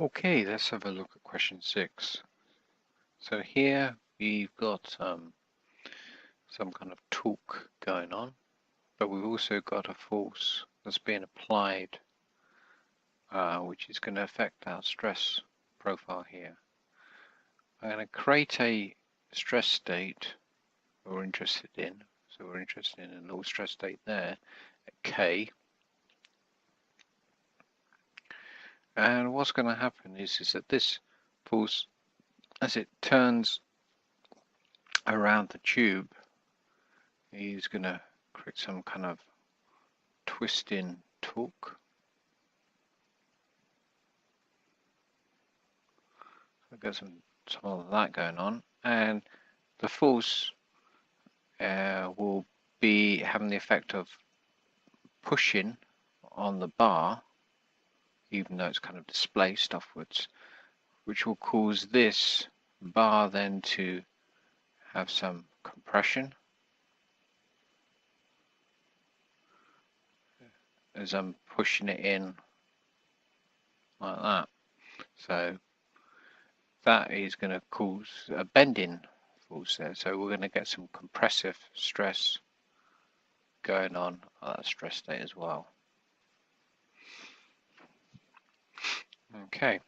Okay, let's have a look at question 6. So here we've got some kind of torque going on, but we've also got a force that's being applied, which is going to affect our stress profile here. I'm going to create a stress state we're interested in. So we're interested in a low stress state there at K. And what's going to happen is that this force, as it turns around the tube, is going to create some kind of twisting torque. I've got some of that going on, and the force will be having the effect of pushing on the bar, even though it's kind of displaced upwards, which will cause this bar then to have some compression as I'm pushing it in like that. So that is going to cause a bending force there. So we're going to get some compressive stress going on at that stress state as well. Okay,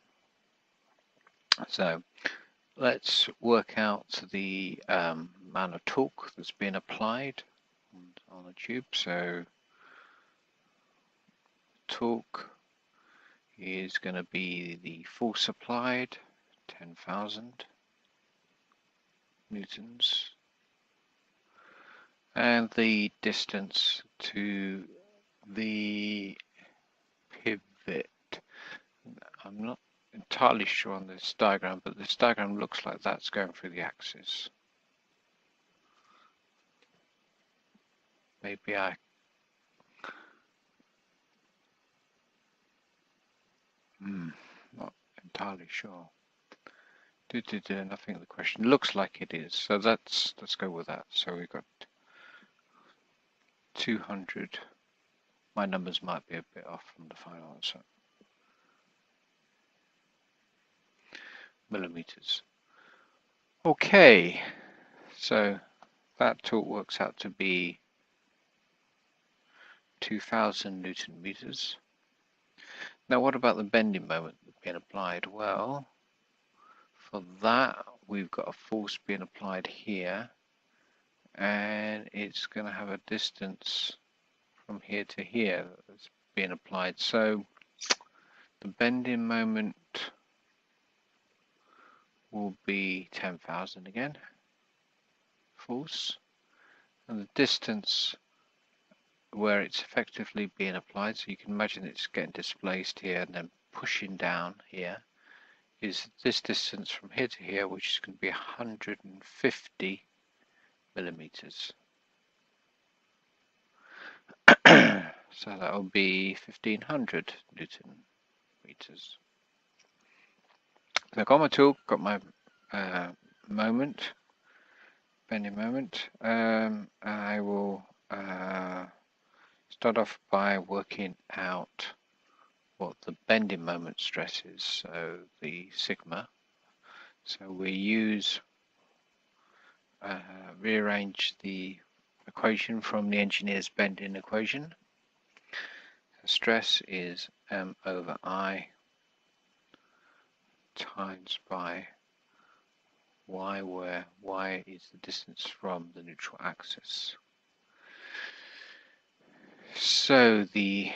so let's work out the amount of torque that's being applied on the tube. So torque is going to be the force applied, 10,000 newtons, and the distance to the pivot. I'm not entirely sure on this diagram, but this diagram looks like that's going through the axis. Maybe not entirely sure. I think the question looks like it is, so let's go with that. So we've got 200. My numbers might be a bit off from the final answer. Millimeters. Okay, so that torque works out to be 2,000 Newton meters. Now what about the bending moment being applied? Well, for that we've got a force being applied here, and it's going to have a distance from here to here that's being applied. So the bending moment will be 10,000 again, force, and the distance where it's effectively being applied, so you can imagine it's getting displaced here and then pushing down here, is this distance from here to here, which is going to be 150 millimeters. So that will be 1,500 Newton meters. So I've got my tool, got my moment, bending moment. I will start off by working out what the bending moment stress is, so the sigma. So we rearrange the equation from the engineer's bending equation. Stress is m over I times by y, where y is the distance from the neutral axis. So the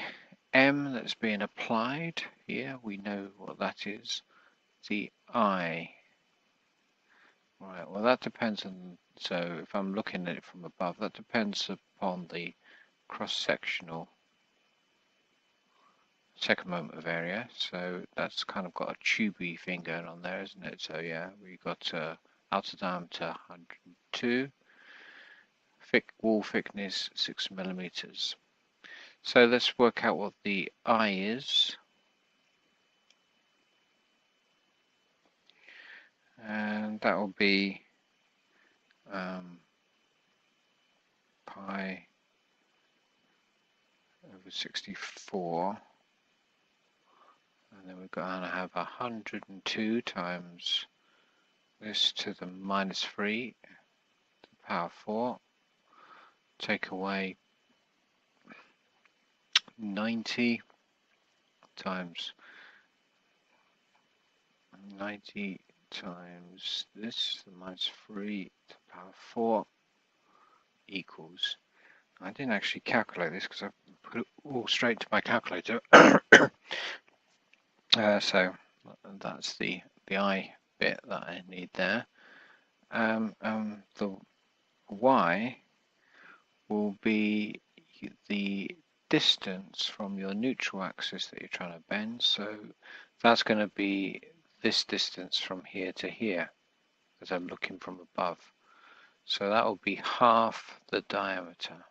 m that's being applied here, we know what that is. The I. Right, well that depends on, so if I'm looking at it from above, that depends upon the cross-sectional second moment of area. So that's kind of got a tubey thing going on there, isn't it? So yeah, we got outer diameter 102, wall thickness 6 millimeters. So let's work out what the I is. And that will be pi over 64, and and then we're going to have 102 times this to the minus 3 to the power 4, take away 90 times 90 times this to the minus 3 to the power 4 equals, I didn't actually calculate this because I put it all straight to my calculator. So that's the I bit that I need there. The Y will be the distance from your neutral axis that you're trying to bend. So that's going to be this distance from here to here, as I'm looking from above. So that will be half the diameter.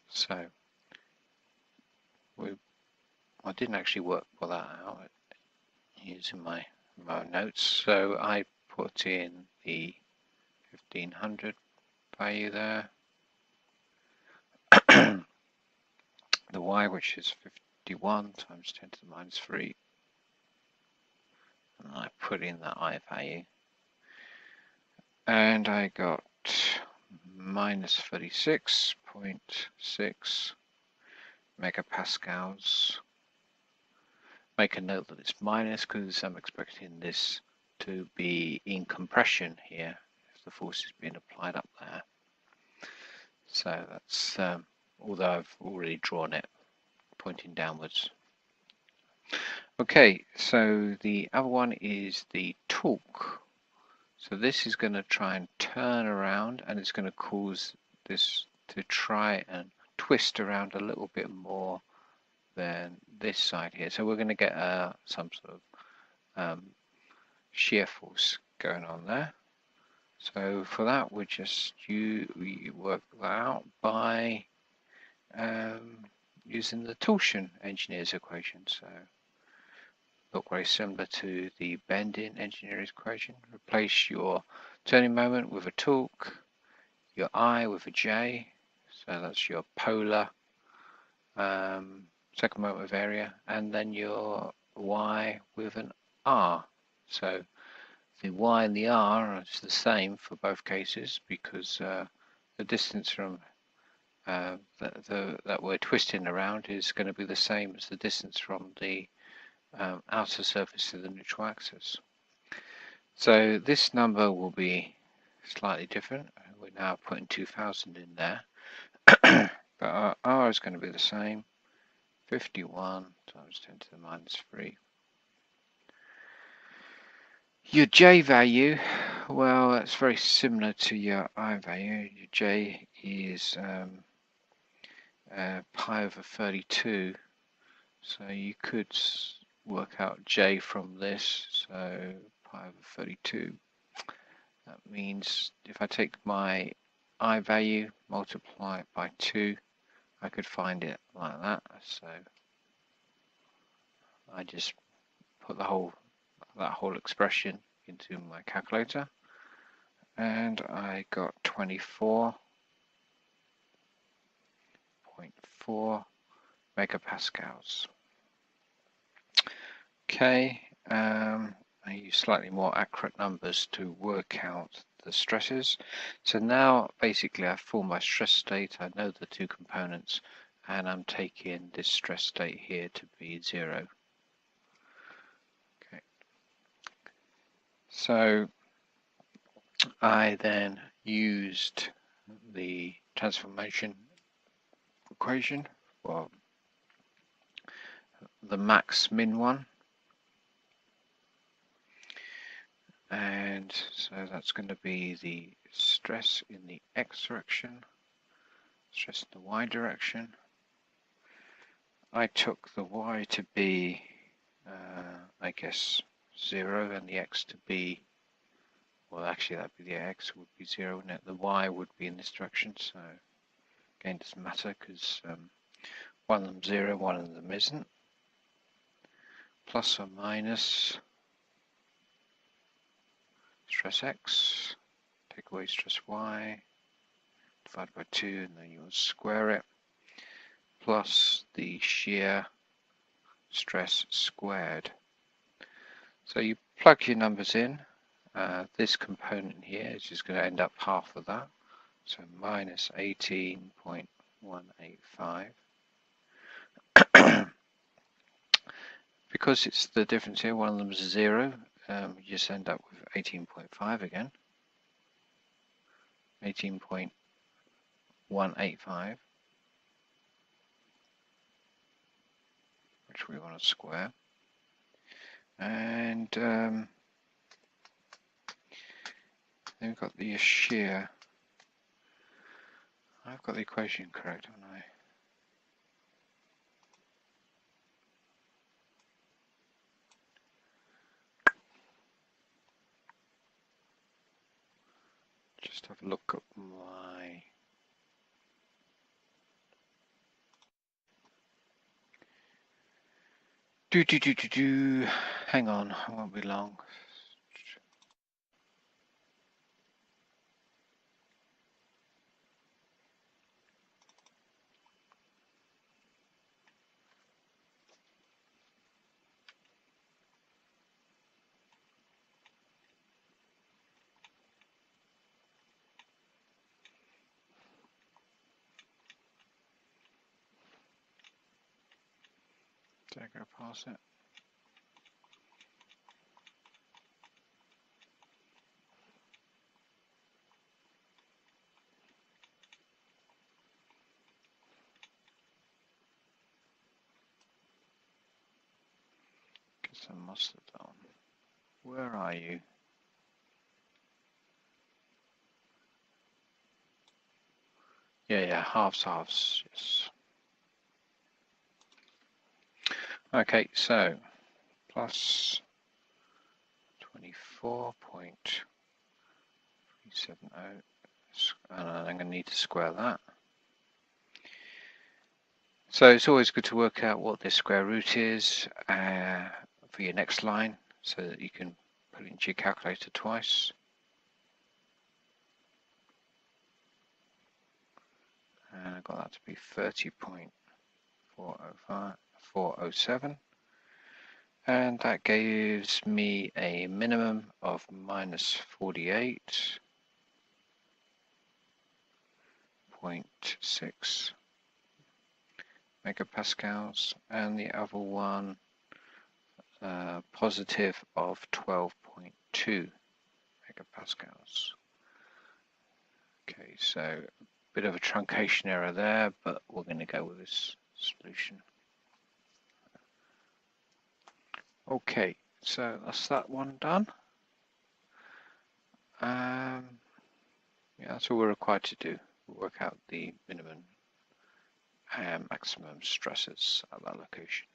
So I didn't actually work all that out using my notes. So I put in the 1500 value there. The Y, which is 51 times 10 to the minus 3. And I put in the I value. And I got minus 36.6 megapascals. Make a note that it's minus because I'm expecting this to be in compression here if the force is being applied up there. So that's, although I've already drawn it pointing downwards. Okay, so the other one is the torque. So this is going to try and turn around, and it's going to cause this to try and twist around a little bit more than this side here. So we're going to get some sort of shear force going on there. So for that, we work that out by using the torsion engineer's equation. So look very similar to the bending engineer's equation. Replace your turning moment with a torque, your I with a J, so that's your polar second moment of area, and then your Y with an R. So the Y and the R are the same for both cases because the distance from that we're twisting around is going to be the same as the distance from the outer surface to the neutral axis. So this number will be slightly different. We're now putting 2000 in there, but our R is going to be the same, 51 times 10 to the minus 3. Your J value, well, that's very similar to your I value. Your J is pi over 32, so you could work out J from this, so pi over 32. That means if I take my I value, multiply it by 2, I could find it like that. So I just put that whole expression into my calculator, and I got 24.4 megapascals. Okay, I use slightly more accurate numbers to work out the stresses. So now basically I've formed my stress state, I know the two components, and I'm taking this stress state here to be 0. Okay. So I then used the transformation equation for the max min one, and so that's going to be the stress in the x direction, stress in the y direction. I took the y to be I guess 0 and the x to be, well actually that'd be the x would be 0 and the y would be in this direction, so again it doesn't matter because one of them 0, one of them isn't. Plus or minus stress x, take away stress y, divided by 2, and then you'll square it, plus the shear stress squared. So you plug your numbers in. This component here is just going to end up half of that. So minus 18.185. Because it's the difference here, one of them is 0, you just end up with 18.5 again. 18.185, which we want to square. And then we've got the shear. I've got the equation correct, haven't I? Just have a look at my hang on, it won't be long. Did I go past it? Guess I must have done. Where are you? Yeah, halves, yes. Okay, so plus 24.370, and I'm going to need to square that. So it's always good to work out what the square root is for your next line, so that you can put it into your calculator twice. And I got that to be 30.407. And that gives me a minimum of minus 48.6 megapascals, and the other one positive of 12.2 megapascals. Okay, so a bit of a truncation error there, but we're going to go with this solution. Okay, so that's that one done. Yeah, that's all we're required to do. We'll work out the minimum and maximum stresses at that location.